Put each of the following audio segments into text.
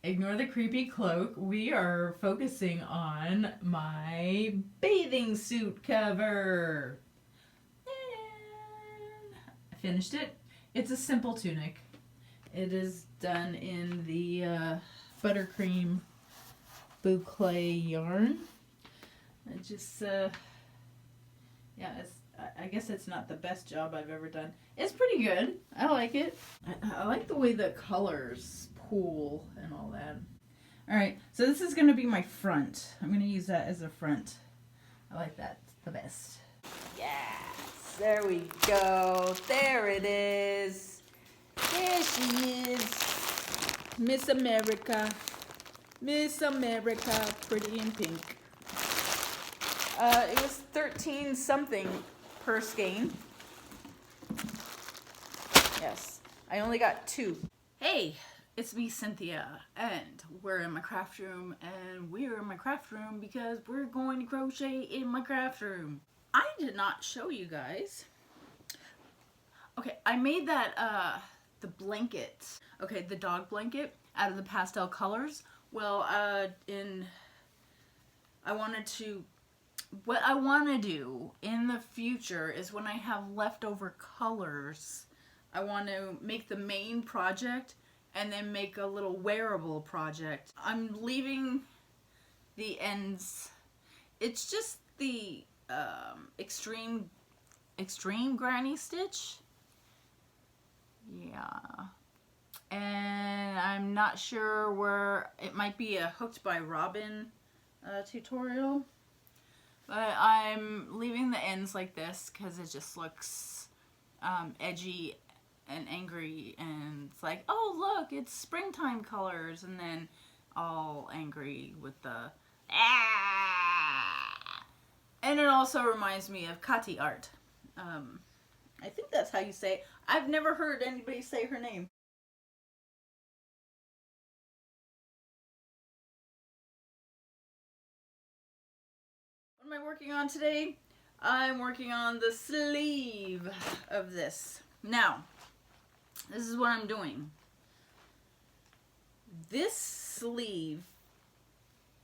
Ignore the creepy cloak. We are focusing on my bathing suit cover. And I finished it. It's a simple tunic. It is done in the buttercream boucle yarn. I just, yeah, I guess it's not the best job I've ever done. It's pretty good. I like it. I like the way the colors pool and all that. Alright, so this is going to be my front. I'm going to use that as a front. I like that the best. Yes, there we go. There it is. There she is. Miss America. Miss America, pretty in pink. It was 13 something per skein. Yes, I only got 2. Hey, it's me, Cynthia, and we're in my craft room, and we're in my craft room because we're going to crochet in my craft room. I did not show you guys. Okay, I made that, the blanket, okay, the dog blanket out of the pastel colors. Well, what I want to do in the future is when I have leftover colors, I want to make the main project and then make a little wearable project. I'm leaving the ends. It's just the extreme granny stitch. Yeah. And I'm not sure where, it might be a Hooked by Robin tutorial. But I'm leaving the ends like this because it just looks edgy and angry, and it's like, oh look, it's springtime colors, and then all angry with the ah! And it also reminds me of Kati art. I think that's how you say it. I've never heard anybody say her name. What am I working on today? I'm working on the sleeve of this. Now, this is what I'm doing. This sleeve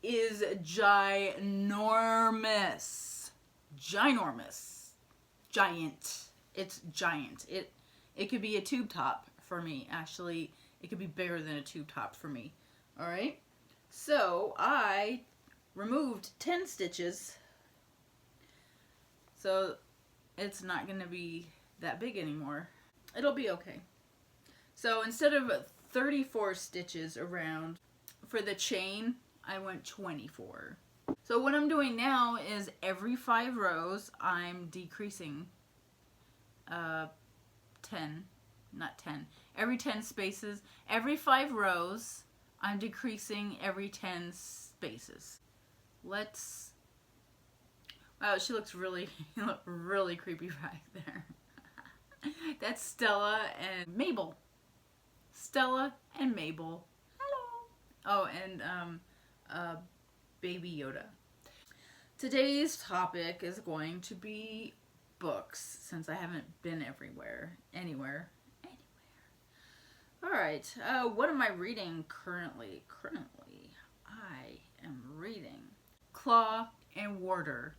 is ginormous. Ginormous. Giant. It's giant. It could be a tube top for me, actually. It could be bigger than a tube top for me. Alright? So, I removed 10 stitches. So, it's not going to be that big anymore. It'll be okay. So, instead of 34 stitches around for the chain, I went 24. So, what I'm doing now is every 5 rows, I'm decreasing 10. Not 10. Every 10 spaces. Every 5 rows, I'm decreasing every 10 spaces. Let's... Wow, she looks really, really creepy back there. That's Stella and Mabel. Stella and Mabel. Hello. Oh, and Baby Yoda. Today's topic is going to be books, since I haven't been anywhere. Alright, what am I reading currently? Currently, I am reading Claw and Warder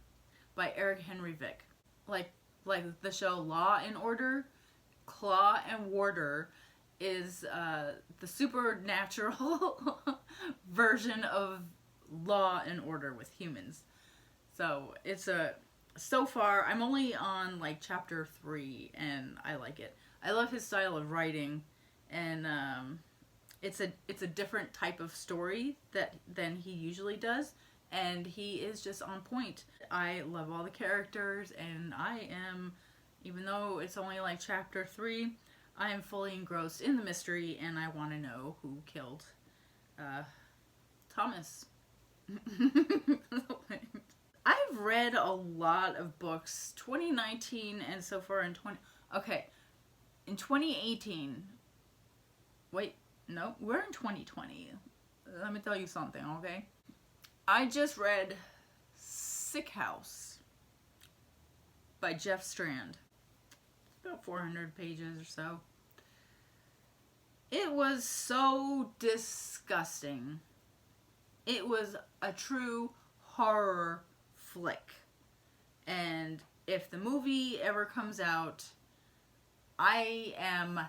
by Erik Henry Vick. Like the show Law and Order, Claw and Warder is the supernatural version of Law and Order with humans. So it's so far I'm only on like chapter 3, and I like it. I love his style of writing, and it's a different type of story than he usually does. And he is just on point. I love all the characters, and I am, even though it's only like chapter 3, I am fully engrossed in the mystery, and I want to know who killed Thomas. I've read a lot of books, 2019 and so far in in 2018, wait, no, we're in 2020. Let me tell you something, okay? I just read Sick House by Jeff Strand. About 400 pages or so. It was so disgusting. disgusting. It was a true horror flick. And if the movie ever comes out, I am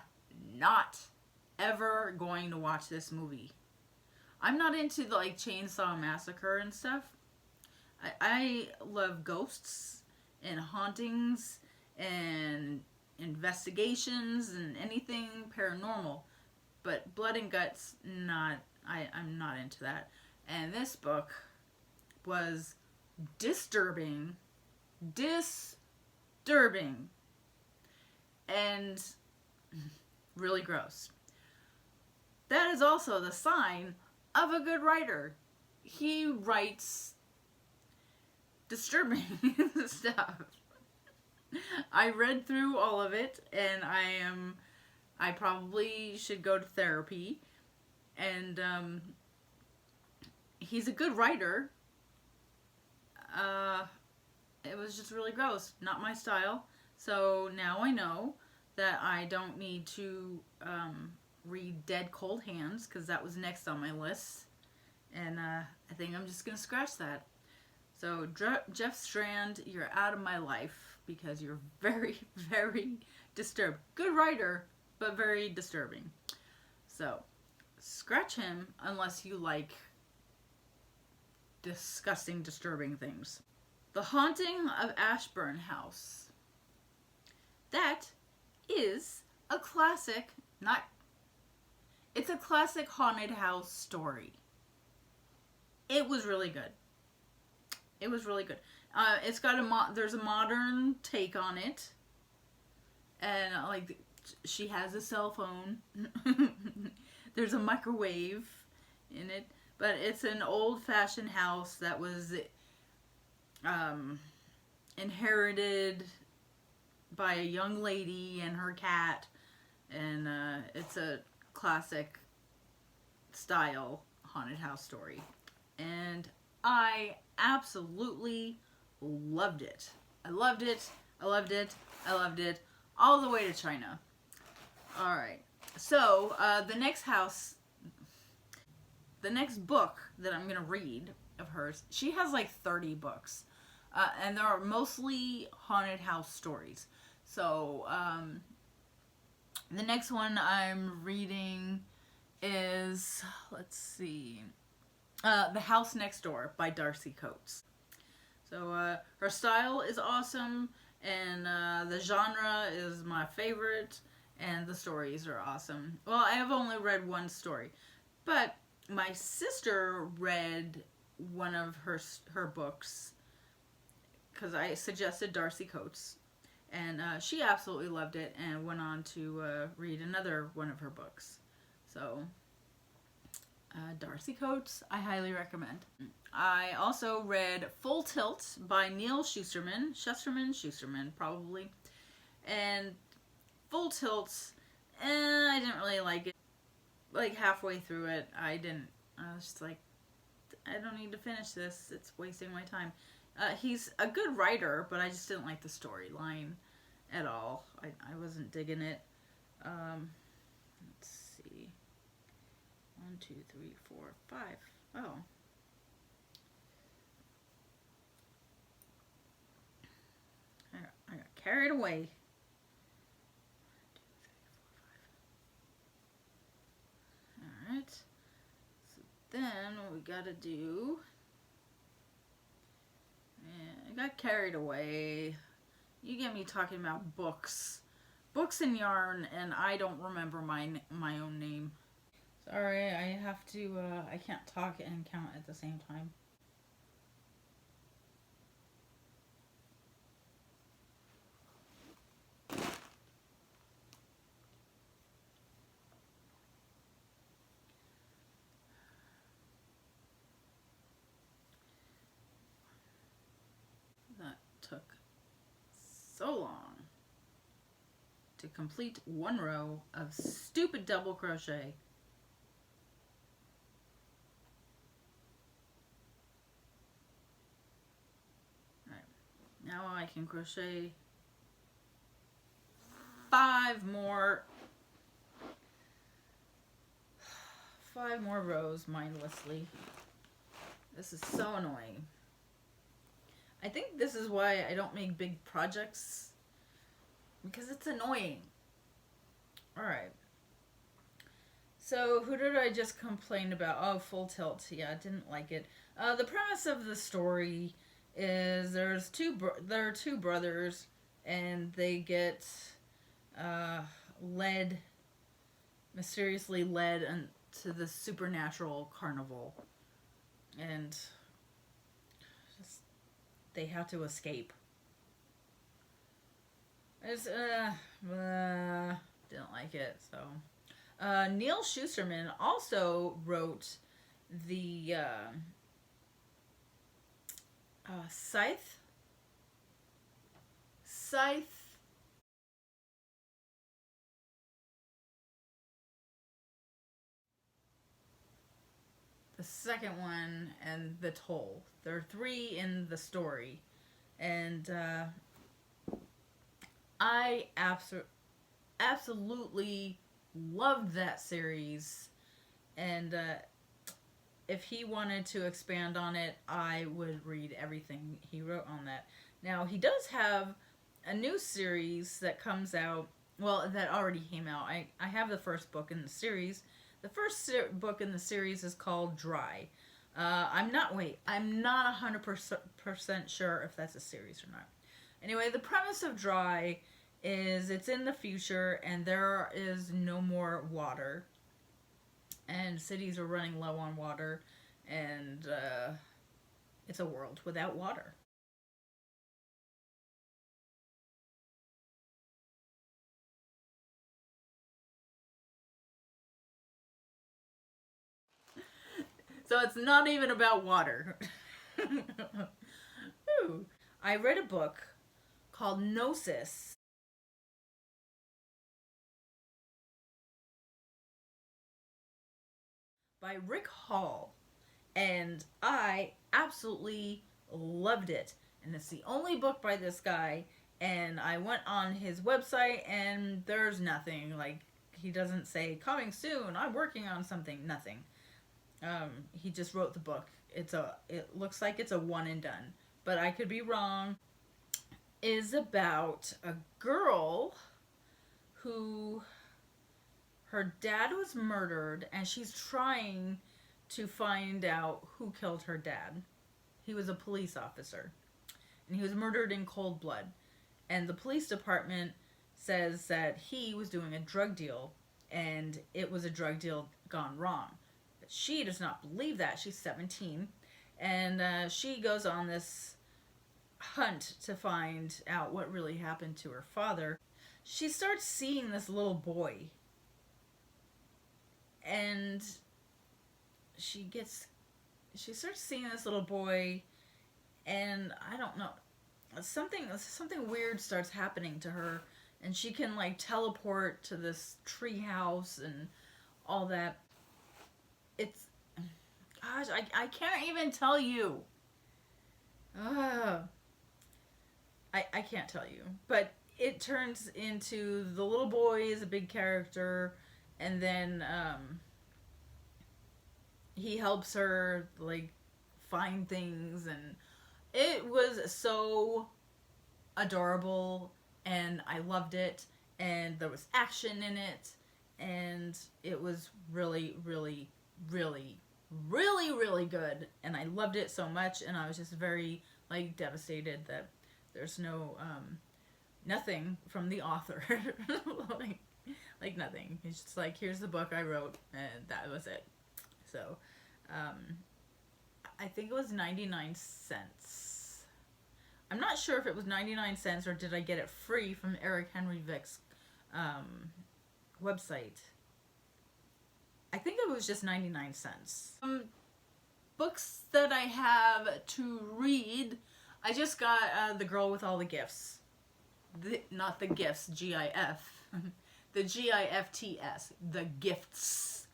not ever going to watch this movie. I'm not into the like Chainsaw Massacre and stuff. I love ghosts and hauntings and investigations and anything paranormal. But blood and guts, I'm not into that. And this book was disturbing, and really gross. That is also the sign of a good writer. He writes disturbing stuff. I read through all of it, and I probably should go to therapy. And he's a good writer. It was just really gross. Not my style. So now I know that I don't need to read Dead Cold Hands, because that was next on my list. And I think I'm just going to scratch that. So Jeff Strand, you're out of my life because you're very, very disturbed. Good writer, but very disturbing. So scratch him unless you like disgusting, disturbing things. The Haunting of Ashburn House. That is a classic, it's a classic haunted house story. It was really good. It was really good. It's got there's a modern take on it. And like, she has a cell phone. There's a microwave in it. But it's an old-fashioned house that was inherited by a young lady and her cat. And it's a classic style haunted house story. And I absolutely loved it. I loved it. I loved it. I loved it. All the way to China. Alright. So, the next book that I'm going to read of hers, she has like 30 books. And they're mostly haunted house stories. So, the next one I'm reading is, let's see, The House Next Door by Darcy Coates. So, her style is awesome, and the genre is my favorite, and the stories are awesome. Well, I have only read one story, but my sister read one of her books, because I suggested Darcy Coates, and she absolutely loved it and went on to read another one of her books. So, Darcy Coates, I highly recommend. I also read Full Tilt by Neal Shusterman, probably. And Full Tilt, I didn't really like it. Like halfway through it, I was just like, I don't need to finish this. It's wasting my time. He's a good writer, but I just didn't like the storyline at all. I wasn't digging it. Let's see. 1, 2, 3, 4, 5. Oh. I got carried away. 1, 2, 3, 4, 5. Alright. So then what we gotta do. I got carried away. You get me talking about books. Books and yarn, and I don't remember my own name. Sorry, I have to, I can't talk and count at the same time. That took so long to complete one row of stupid double crochet. Alright, now I can crochet 5 5 more rows mindlessly. This is so annoying. I think this is why I don't make big projects, because it's annoying. Alright. So, who did I just complain about? Oh, Full Tilt. Yeah, didn't like it. The premise of the story is there are two brothers, and they get mysteriously led into the supernatural carnival, and just they have to escape. I just didn't like it. So Neal Shusterman also wrote the Scythe. The second one and the Toll. There are 3 in the story, and I absolutely loved that series, and if he wanted to expand on it, I would read everything he wrote on that. Now, he does have a new series that comes out, well, that already came out. I have the first book in the series. The first book in the series is called Dry. I'm not 100% sure if that's a series or not. Anyway, the premise of Dry is it's in the future and there is no more water. And cities are running low on water, and it's a world without water. So it's not even about water. Ooh. I read a book called Gnosis by Rick Hall, and I absolutely loved it. And it's the only book by this guy, and I went on his website and there's nothing. Like, he doesn't say coming soon, I'm working on something, nothing. He just wrote the book. It looks like it's a one and done, but I could be wrong. Is about a girl who, her dad was murdered and she's trying to find out who killed her dad. He was a police officer and he was murdered in cold blood, and the police department says that he was doing a drug deal and it was a drug deal gone wrong. But she does not believe that. She's 17, and she goes on this hunt to find out what really happened to her father. She starts seeing this little boy, and she starts seeing this little boy, and I don't know, something weird starts happening to her, and she can like teleport to this tree house and all that. It's, gosh, I can't even tell you. I can't tell you, but it turns into the little boy is a big character, and then he helps her like find things, and it was so adorable, and I loved it, and there was action in it, and it was really, really, really, really, really good, and I loved it so much, and I was just very like devastated that there's no nothing from the author. like nothing. It's just like, here's the book I wrote, and that was it. So I think it was 99 cents. I'm not sure if it was 99 cents or did I get it free from Erik Henry Vick's website. I think it was just 99 cents. Books that I have to read. I just got The Girl with All the Gifts. Not the gifts, G-I-F. The G-I-F-T-S. The Gifts.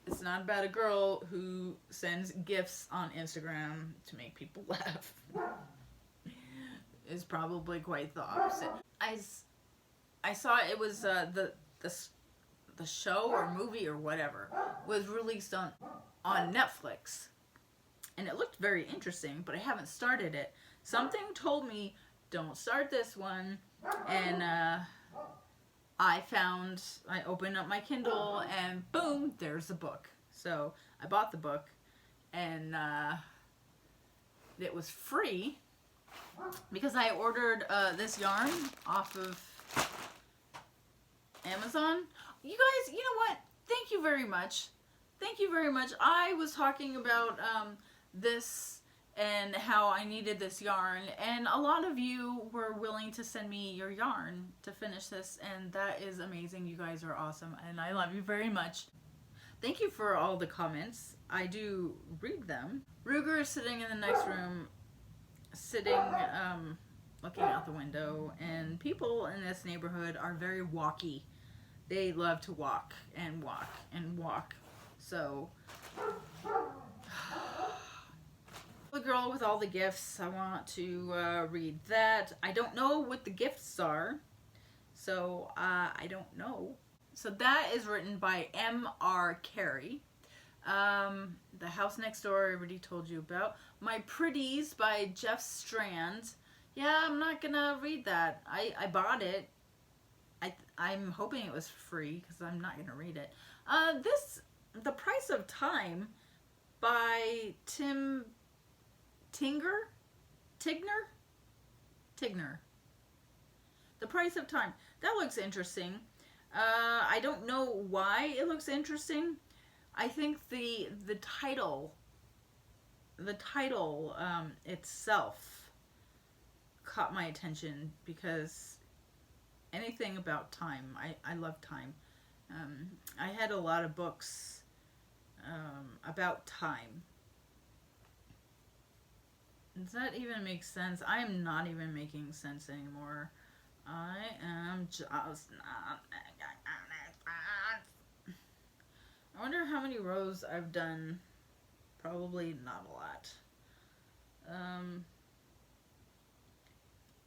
It's not about a girl who sends gifts on Instagram to make people laugh. It's probably quite the opposite. I saw it was the show or movie or whatever was released on Netflix. And it looked very interesting, but I haven't started it. Something told me, don't start this one. And I opened up my Kindle and boom, there's the book. So I bought the book and it was free because I ordered this yarn off of Amazon. You guys, you know what? Thank you very much. Thank you very much. I was talking about this and how I needed this yarn, and a lot of you were willing to send me your yarn to finish this, and that is amazing. You guys are awesome, and I love you very much. Thank you for all the comments. I do read them. Ruger is sitting in the next room, looking out the window, and people in this neighborhood are very walky. They love to walk and walk and walk. So, the girl with all the gifts, I want to read that. I don't know what the gifts are, so I don't know. So that is written by M.R. Carey. The House Next Door, I already told you about. My Pretties by Jeff Strand. Yeah, I'm not gonna read that. I bought it. I'm hoping it was free because I'm not gonna read it. The Price of Time by Tigner. The Price of Time. That looks interesting. I don't know why it looks interesting. I think the title itself caught my attention because anything about time, I love time. I had a lot of books about time. Does that even make sense? I am not even making sense anymore. I am just not. I wonder how many rows I've done. Probably not a lot.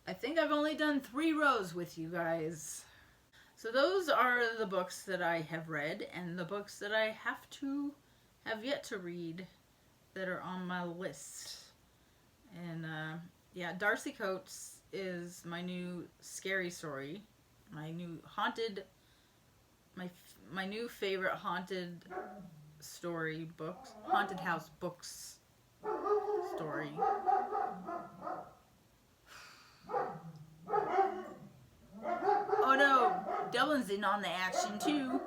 I think I've only done 3 rows with you guys. So those are the books that I have read and the books that I have yet to read that are on my list. And yeah, Darcy Coates is my new scary story, my new my new favorite haunted story books, haunted house books story. Oh no, Dylan's in on the action too.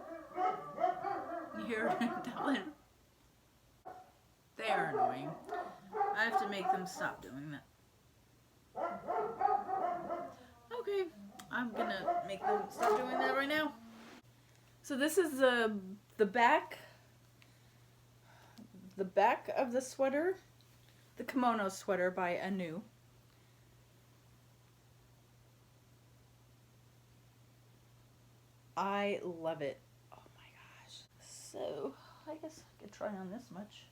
You hear Dylan? They are annoying. I have to make them stop doing that. Okay, I'm gonna make them stop doing that right now. So this is the back of the sweater, the kimono sweater by Annoo. I love it. Oh my gosh. So I guess I could try on this much.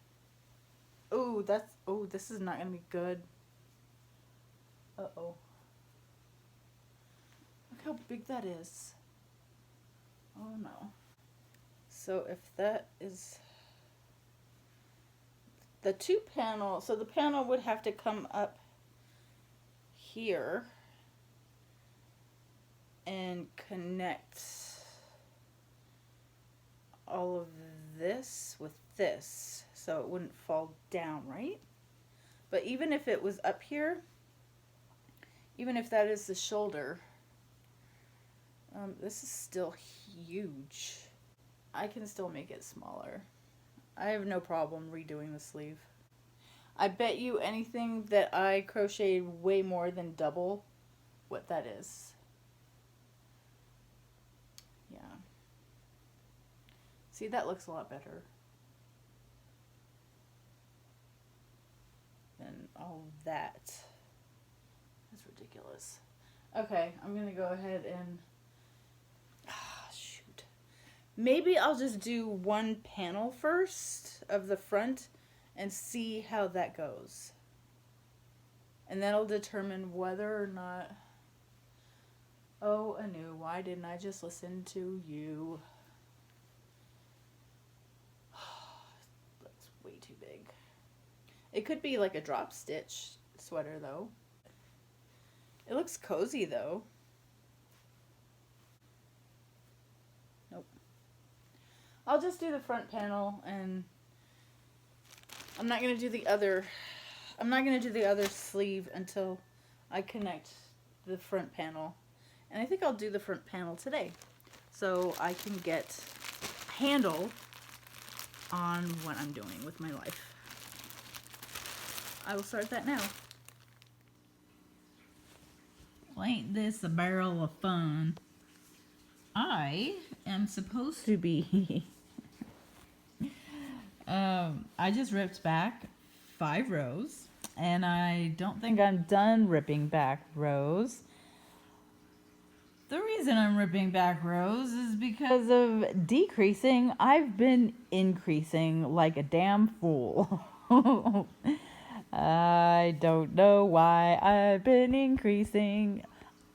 Oh, this is not gonna be good. Uh-oh. Look how big that is. Oh no. So if that is the 2 panel, so the panel would have to come up here and connect all of this with this so it wouldn't fall down, right? But even if it was up here, even if that is the shoulder, this is still huge. I can still make it smaller. I have no problem redoing the sleeve. I bet you anything that I crocheted way more than double what that is. Yeah. See, that looks a lot better than all that. That's ridiculous. Okay, I'm gonna go ahead and shoot. Maybe I'll just do 1 panel first of the front and see how that goes. And that'll determine whether or not... Oh, Annoo, why didn't I just listen to you? big. It could be like a drop stitch sweater though. It looks cozy though. Nope. I'll just do the front panel, and I'm not gonna do the other sleeve until I connect the front panel. And I think I'll do the front panel today, so I can get a handle on what I'm doing with my life. I will start that now. Well, ain't this a barrel of fun? I am supposed to be I just ripped back 5 rows, and I don't think I'm done ripping back rows. The reason I'm ripping back rows is because of decreasing. I've been increasing like a damn fool. I don't know why I've been increasing.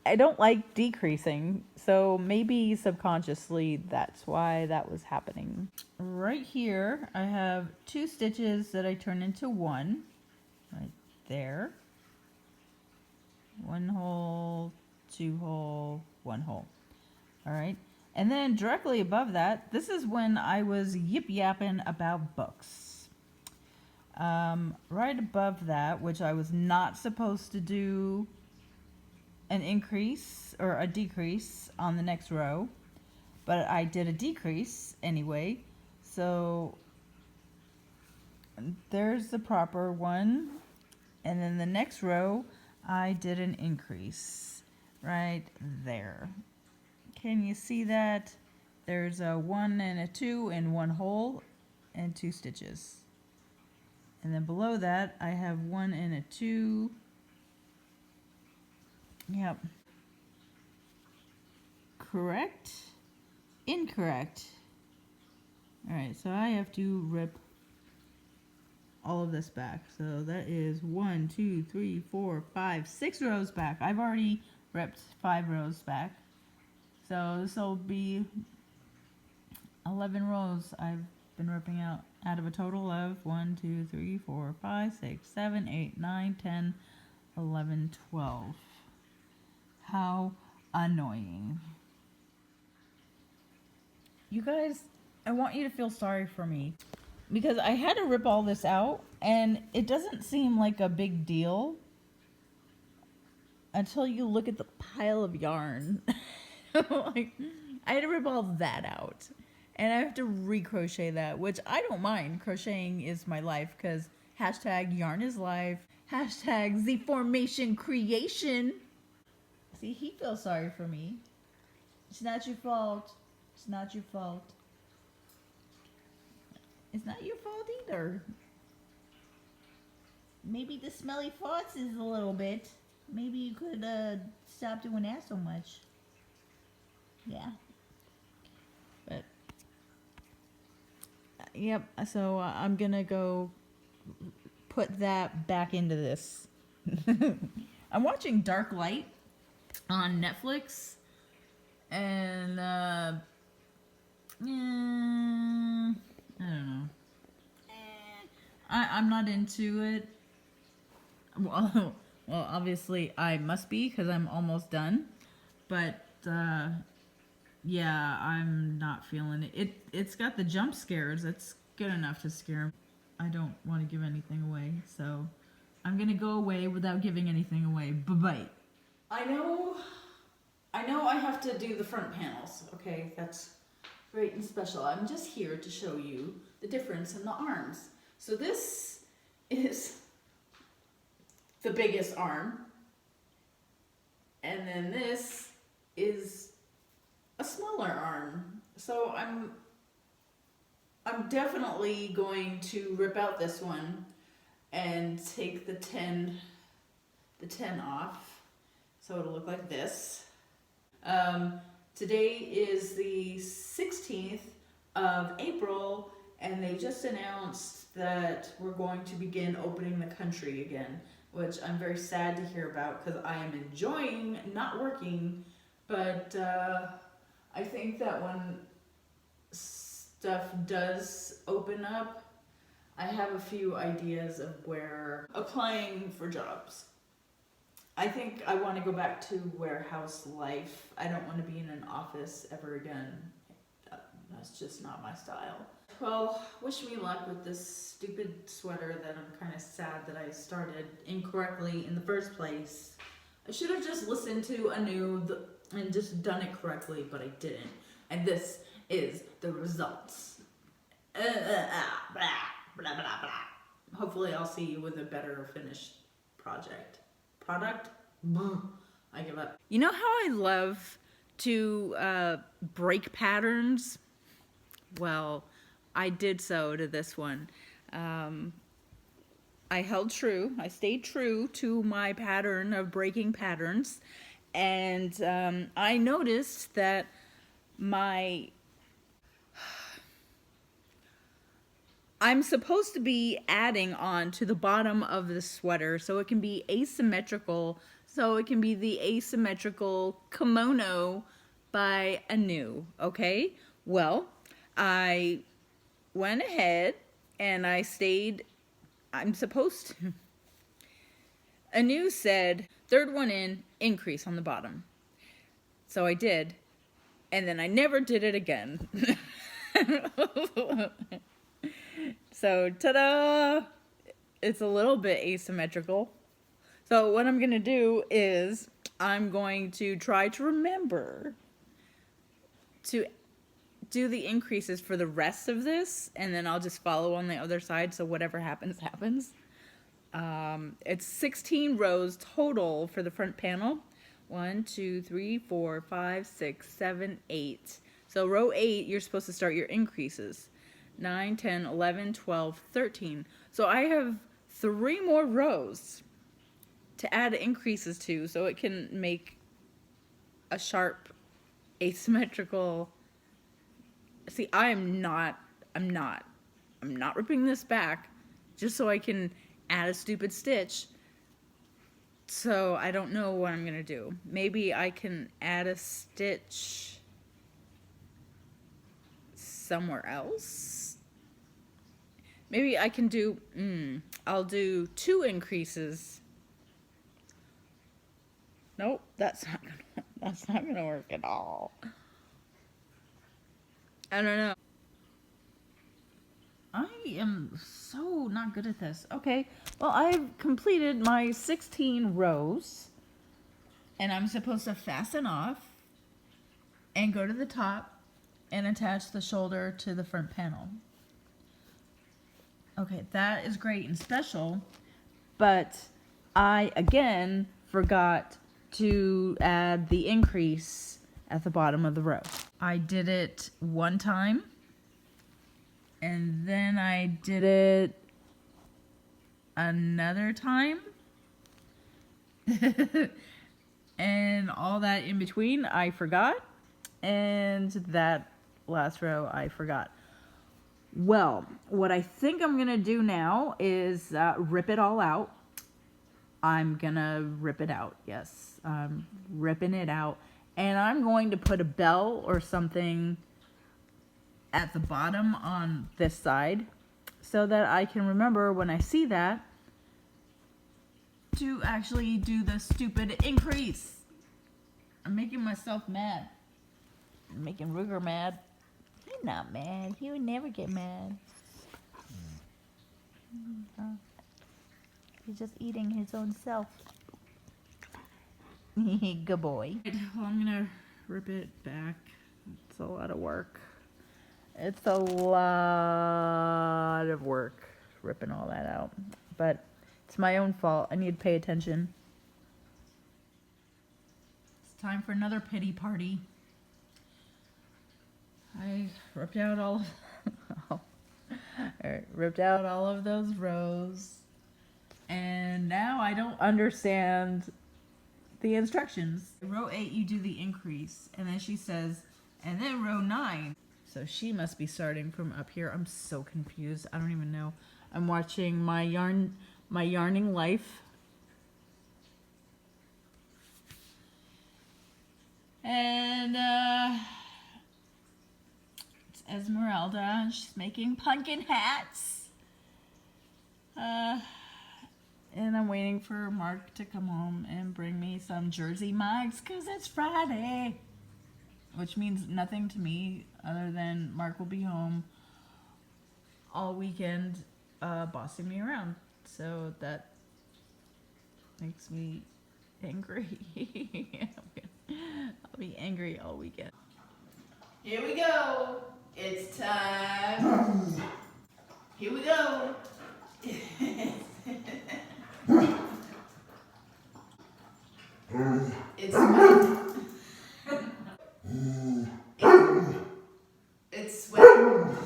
I don't like decreasing, so maybe subconsciously that's why that was happening. Right here, I have 2 stitches that I turn into 1, right there. 1 hole, 2 hole, 1 hole. All right, and then directly above that, this is when I was yip-yapping about books. Right above that, which I was not supposed to do an increase or a decrease on the next row, but I did a decrease anyway, so there's the proper one. And then the next row I did an increase right there. Can you see that? There's a 1 and a 2 in 1 hole and 2 stitches, and then below that I have 1 and a 2. Yep. Correct? Incorrect. Alright, so I have to rip all of this back. So that is 1, 2, 3, 4, 5, 6 rows back. I've already ripped 5 rows back. So this will be 11 rows I've been ripping out of a total of 1, 2, 3, 4, 5, 6, 7, 8, 9, 10, 11, 12. How annoying. You guys, I want you to feel sorry for me, because I had to rip all this out, and it doesn't seem like a big deal until you look at the pile of yarn. Like, I had to rip all that out, and I have to recrochet that, which I don't mind. Crocheting is my life, because hashtag yarn is life, hashtag the formation creation. See, he feels sorry for me. It's not your fault. It's not your fault. It's not your fault either. Maybe the smelly farts is a little bit. Maybe you could stop doing that so much. Yeah. But, yep, so I'm gonna go put that back into this. I'm watching Dark Light on Netflix, and I don't know. I'm not into it. Well, obviously I must be, because I'm almost done. But yeah, I'm not feeling it. It's got the jump scares. It's good enough to scare me. I don't want to give anything away, so I'm gonna go away without giving anything away. Bye-bye. I know I have to do the front panels, okay? That's great and special. I'm just here to show you the difference in the arms. So this is the biggest arm, and then this is a smaller arm. So I'm definitely going to rip out this one and take the 10 off. So it'll look like this. Today is the 16th of April, and they just announced that we're going to begin opening the country again, which I'm very sad to hear about, because I am enjoying not working, but I think that when stuff does open up, I have a few ideas of where applying for jobs. I think I want to go back to warehouse life. I don't want to be in an office ever again. That's just not my style. Well, wish me luck with this stupid sweater that I'm kind of sad that I started incorrectly in the first place. I should have just listened to Annoo and just done it correctly, but I didn't. And this is the results. Blah, blah, blah, blah. Hopefully I'll see you with a better finished product. I give up. You know how I love to break patterns? Well, I did so to this one. I stayed true to my pattern of breaking patterns, and I noticed that I'm supposed to be adding on to the bottom of the sweater so it can be asymmetrical, so it can be the asymmetrical kimono by Annoo, okay? Well, I went ahead and I stayed, I'm supposed to. Annoo said, third one in, increase on the bottom. So I did, and then I never did it again. So, ta-da! It's a little bit asymmetrical. So what I'm going to do is I'm going to try to remember to do the increases for the rest of this, and then I'll just follow on the other side, so whatever happens, happens. It's 16 rows total for the front panel. 1, 2, 3, 4, 5, 6, 7, 8. So row 8, you're supposed to start your increases. 9, 10, 11, 12, 13. So I have 3 more rows to add increases to, so it can make a sharp asymmetrical. See, I'm not ripping this back just so I can add a stupid stitch. So I don't know what I'm gonna do. Maybe I can add a stitch somewhere else. Maybe I can do, I'll do 2 increases. Nope, that's not gonna work at all. I don't know. I am so not good at this. Okay, well, I've completed my 16 rows, and I'm supposed to fasten off and go to the top and attach the shoulder to the front panel. Okay, that is great and special, but I again forgot to add the increase at the bottom of the row. I did it one time, and then I did it another time, and all that in between I forgot, and that last row I forgot. Well, what I think I'm gonna do now is rip it all out. I'm gonna rip it out, yes, I'm ripping it out, and I'm going to put a bell or something at the bottom on this side so that I can remember when I see that to actually do the stupid increase. I'm making myself mad. I'm making Ruger mad. He's not mad. He would never get mad. He's just eating his own self. Good boy. Well, I'm gonna rip it back. It's a lot of work. It's a lot of work ripping all that out. But it's my own fault. I need to pay attention. It's time for another pity party. I ripped out all ripped out all of those rows, and now I don't understand the instructions. Row 8, you do the increase, and then she says, and then row 9. So she must be starting from up here. I'm so confused. I don't even know. I'm watching my yarning life. And it's Esmeralda. She's making pumpkin hats. And I'm waiting for Mark to come home and bring me some Jersey mugs because it's Friday. Which means nothing to me other than Mark will be home all weekend bossing me around. So that makes me angry. I'll be angry all weekend. Here we go. It's time. Here we go. It's sweating. It's sweating.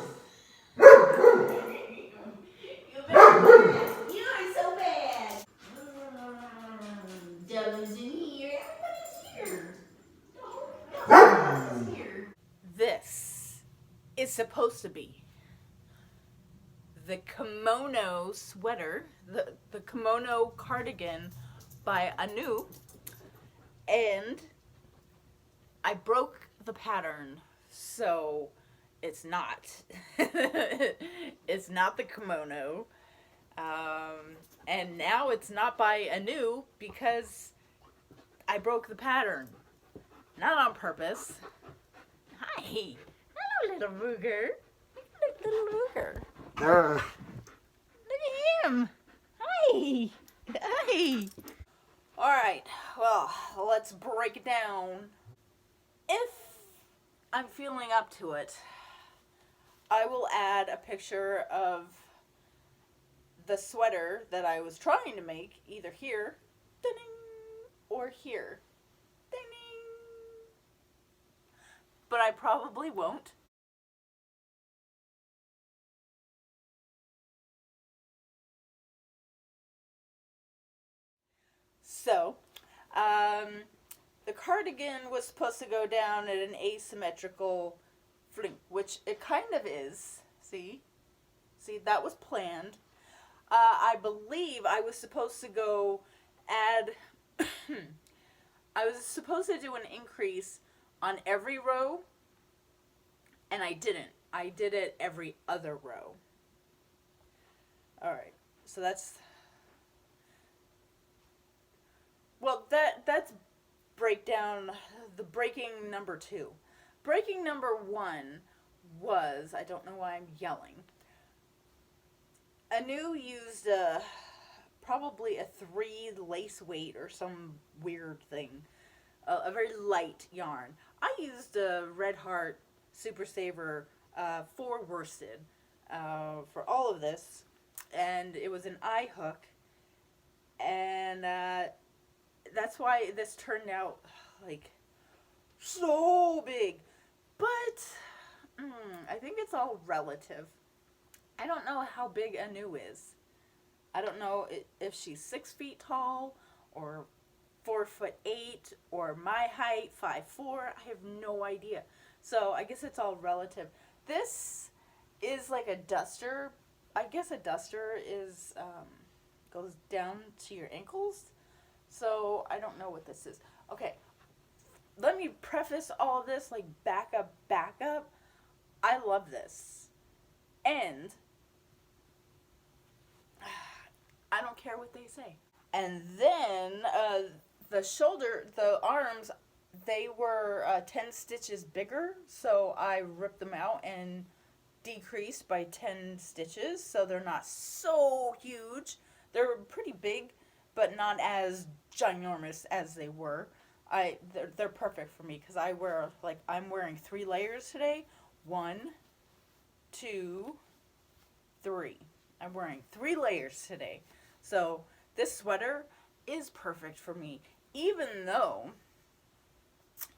You are so bad. Doug's in here. Everybody's here. Everybody's here. This is supposed to be the kimono sweater, the kimono cardigan by Annoo, and I broke the pattern, so it's not. It's not the kimono. And now it's not by Annoo because I broke the pattern. Not on purpose. Hi. Hello, little booger. Little booger. Look at him. Hi. Hi. Alright, well, let's break it down. If I'm feeling up to it, I will add a picture of the sweater that I was trying to make, either here, or here. But I probably won't. So, the cardigan was supposed to go down at an asymmetrical fling, which it kind of is. See, that was planned. I believe I was supposed to go add, I was supposed to do an increase on every row, and I didn't. I did it every other row. Alright, so that's, well, that's breakdown, the breaking number 2. Breaking number 1 was, I don't know why I'm yelling, Annoo used probably a 3 lace weight or some weird thing, a very light yarn. I used a Red Heart Super Saver 4 worsted for all of this, and it was an eye hook, and that's why this turned out like so big. But I think it's all relative. I don't know how big Annoo is. I don't know if she's 6 feet tall or 4'8" or my height 5'4". I have no idea. So I guess it's all relative. This is like a duster. I guess a duster is goes down to your ankles. So I don't know what this is. Okay, let me preface all this, like back up. I love this. And I don't care what they say. And then the arms, they were 10 stitches bigger, so I ripped them out and decreased by 10 stitches, so they're not so huge. They're pretty big, but not as ginormous as they were. They're perfect for me because I'm wearing 3 layers today. 1, 2, 3. I'm wearing 3 layers today. So this sweater is perfect for me, even though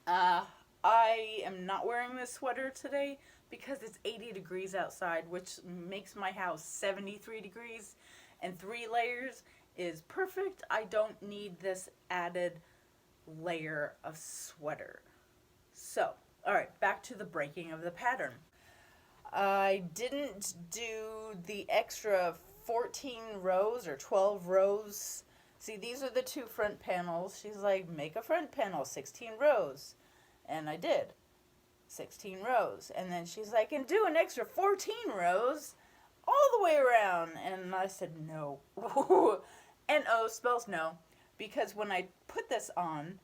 I am not wearing this sweater today because it's 80 degrees outside, which makes my house 73 degrees, and 3 layers is perfect. I don't need this added layer of sweater. So, alright, back to the breaking of the pattern. I didn't do the extra 14 rows or 12 rows. See, these are the 2 front panels. She's like, make a front panel, 16 rows. And I did. 16 rows. And then she's like, and do an extra 14 rows all all the way around. And I said, no. N-O spells no. Because when I put this on,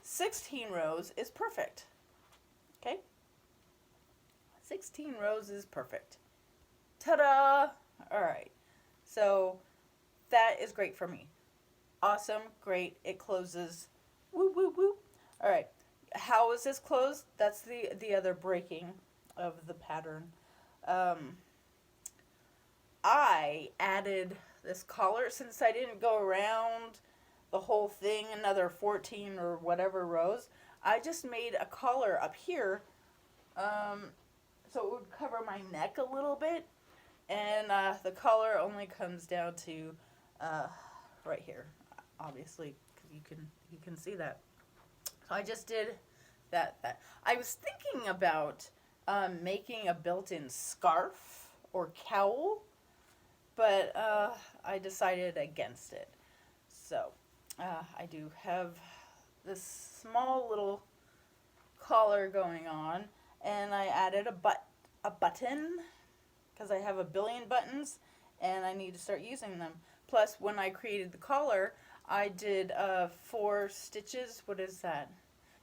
16 rows is perfect. Okay? 16 rows is perfect. Ta-da! Alright. So, that is great for me. Awesome. Great. It closes. Woo, woo, woo. Alright. How is this closed? That's the other breaking of the pattern. I added this collar since I didn't go around the whole thing, another 14 or whatever rows. I just made a collar up here, so it would cover my neck a little bit, and the collar only comes down to right here, obviously, because you can see that. So I just did that. I was thinking about making a built-in scarf or cowl, but I decided against it. So I do have this small little collar going on, and I added a button because I have a billion buttons and I need to start using them. Plus, when I created the collar, I did 4 stitches. What is that?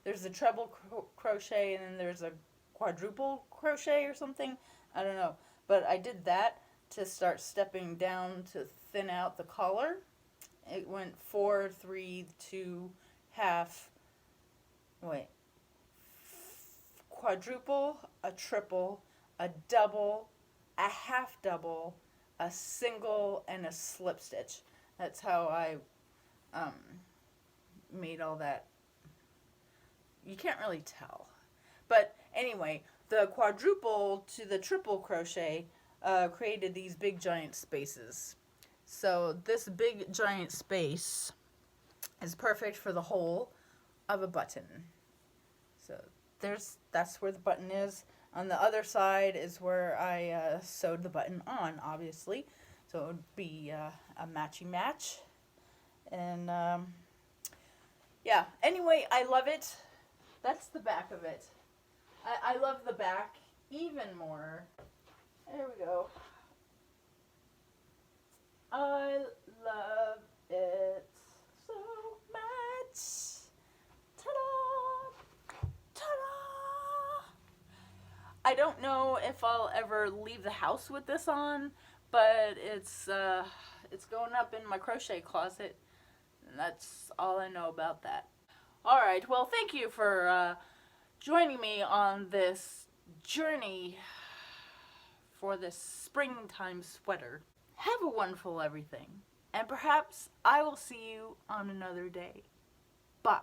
There's a treble crochet and then there's a quadruple crochet or something. I don't know. But I did that to start stepping down to thin out the collar. It went 4, 3, 2, half, quadruple, a triple, a double, a half double, a single, and a slip stitch. That's how I made all that. You can't really tell. But anyway, the quadruple to the triple crochet created these big giant spaces. So this big giant space is perfect for the hole of a button. So that's where the button is. On the other side is where I sewed the button on, obviously. So it would be a matchy match. And yeah, anyway, I love it. That's the back of it. I love the back even more. There we go. I love it so much. Ta-da! Ta-da! I don't know if I'll ever leave the house with this on, but it's going up in my crochet closet, and that's all I know about that. Alright, well, thank you for joining me on this journey for this springtime sweater. Have a wonderful everything, and perhaps I will see you on another day. Bye.